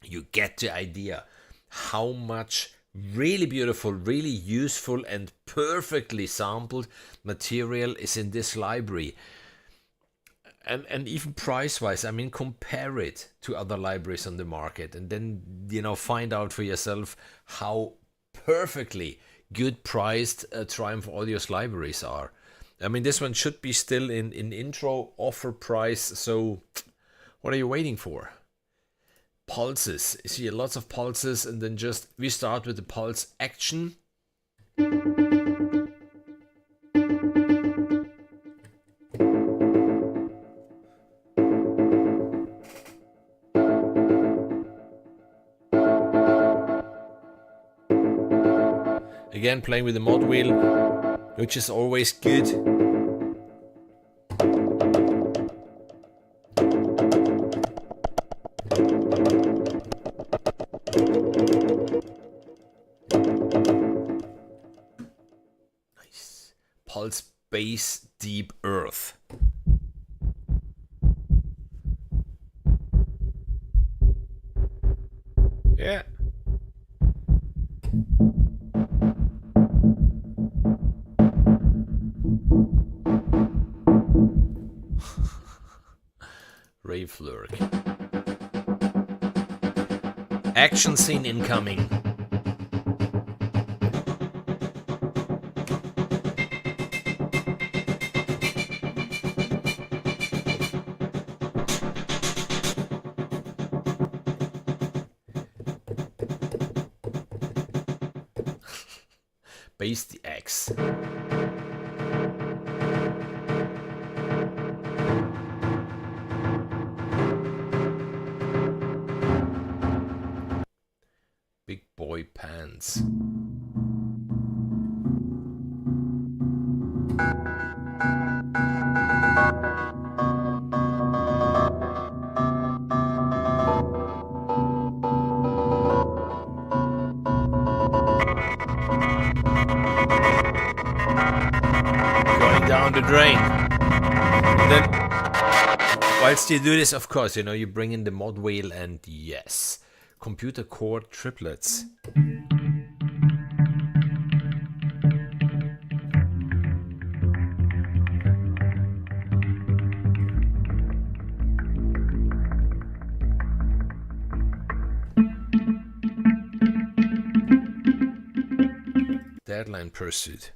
you get the idea how much really beautiful, really useful and perfectly sampled material is in this library. And even price-wise, I mean, compare it to other libraries on the market, and then, you know, find out for yourself how perfectly good priced Triumph Audio's libraries are. I mean, this one should be still in intro offer price, so what are you waiting for? Pulses. You see lots of pulses, and then just we start with the pulse action. Again, playing with the mod wheel, which is always good. pulse bass deep earth. Yeah. Rave lurk. Action scene incoming. Base the X. Big boy pants. Going down the drain. And then, whilst you do this, of course, you know, you bring in the mod wheel and yes, computer core triplets. Deadline pursuit.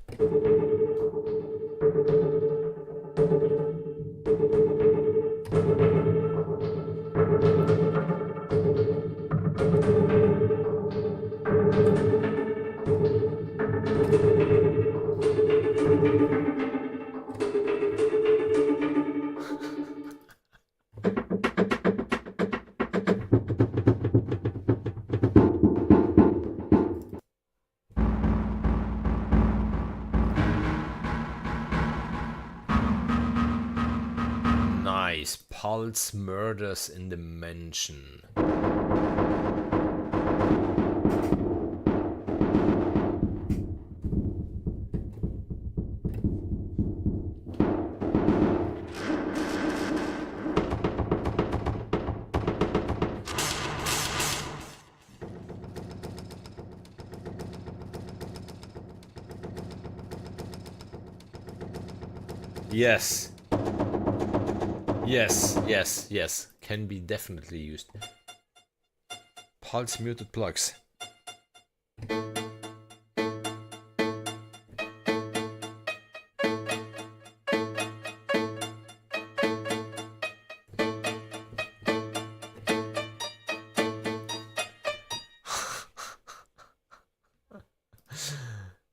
Nice. Pulse murders in the mansion. Yes. Yes, yes, yes. Can be definitely used. Pulse muted plugs.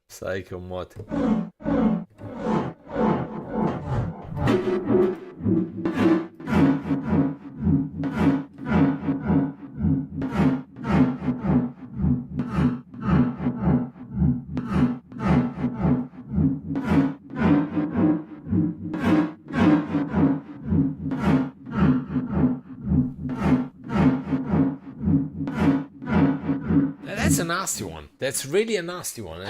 Psycho mod. That's a nasty one. That's really a nasty one.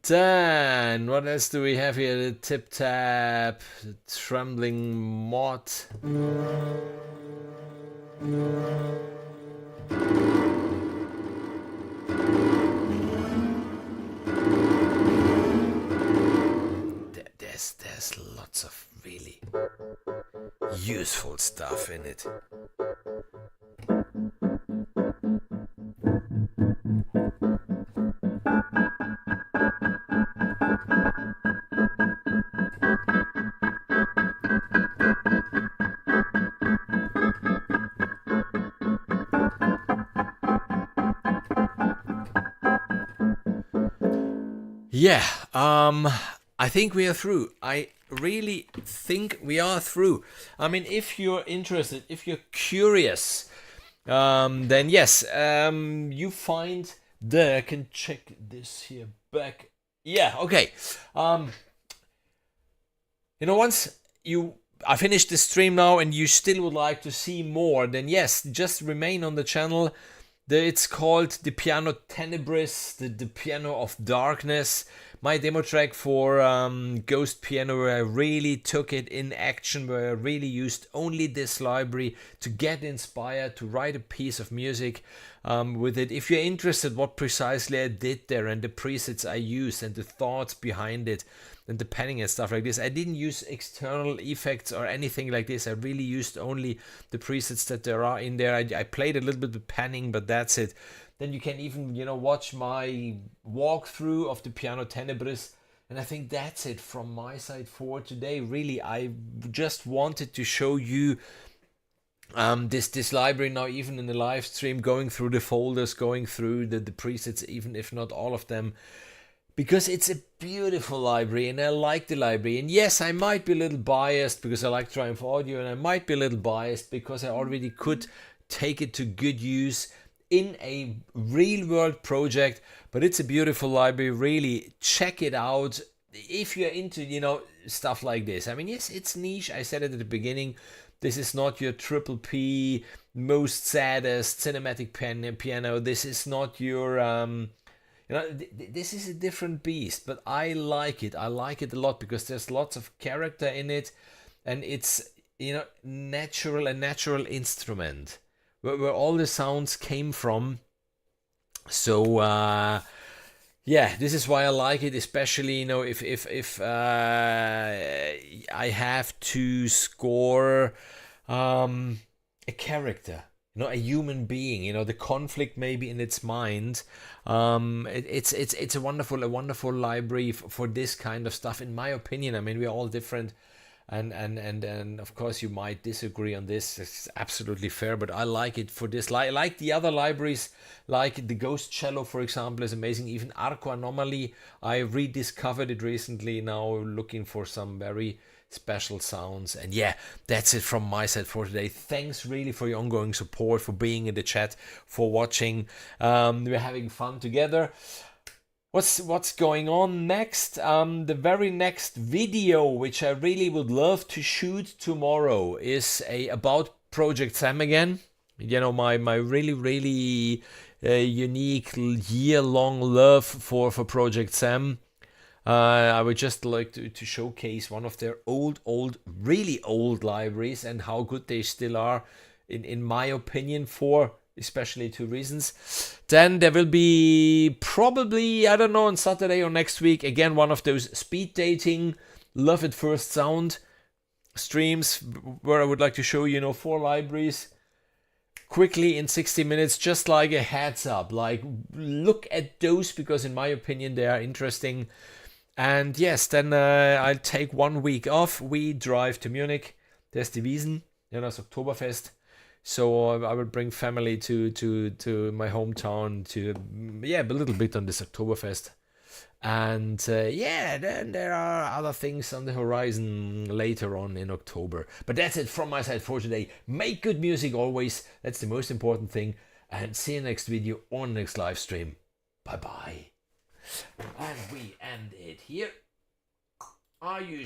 Then, what else do we have here? The tip tap, the trembling mod. There's lots of really useful stuff in it. Yeah, I think we are through. I really think we are through. I mean, if you're interested, if you're curious then yes, you find the, I can check this here back. Yeah, okay. Once I finished the stream now and you still would like to see more, then yes, just remain on the channel. It's called the Piano Tenebris, the Piano of Darkness. My demo track for Ghost Piano, where I really took it in action, where I really used only this library to get inspired, to write a piece of music with it. If you're interested what precisely I did there and the presets I used and the thoughts behind it and the panning and stuff like this, I didn't use external effects or anything like this. I really used only the presets that there are in there. I played a little bit with panning, but that's it. Then you can even, watch my walkthrough of the Piano Tenebris. And I think that's it from my side for today. Really, I just wanted to show you this library now, even in the live stream, going through the folders, going through the presets, even if not all of them, because it's a beautiful library and I like the library. And yes, I might be a little biased because I like Triumph Audio, and I might be a little biased because I already could take it to good use in a real world project, but it's a beautiful library. Really check it out if you're into stuff like this. I mean, yes, it's niche. I said it at the beginning. This is not your triple P most saddest cinematic piano. This is not your this is a different beast, but I like it. I like it a lot because there's lots of character in it, and it's a natural instrument where all the sounds came from. So yeah, this is why I like it, especially if I have to score a character, a human being, the conflict maybe in its mind. It's a wonderful library for this kind of stuff, in my opinion. I mean, we're all different. And of course you might disagree on this. It's absolutely fair, but I like it for this. Like the other libraries, like the Ghost Cello, for example, is amazing. Even Arco Anomaly, I rediscovered it recently, now looking for some very special sounds. And yeah, that's it from my side for today. Thanks really for your ongoing support, for being in the chat, for watching. We're having fun together. What's going on next? The very next video, which I really would love to shoot tomorrow, is about Project Sam again. My really unique year-long love for Project Sam. I would just like to showcase one of their really old libraries and how good they still are, in my opinion, for especially two reasons. Then there will be probably, I don't know, on Saturday or next week, again, one of those speed dating, love at first sound streams where I would like to show 4 libraries quickly in 60 minutes, just like a heads up. Like, look at those, because in my opinion they are interesting. And yes, then I'll take 1 week off. We drive to Munich. There's the Wiesn, it's Oktoberfest. So I will bring family to my hometown to be a little bit on this Oktoberfest. And then there are other things on the horizon later on in October. But that's it from my side for today. Make good music always. That's the most important thing. And see you next video on next live stream. Bye bye. And we end it here. Are you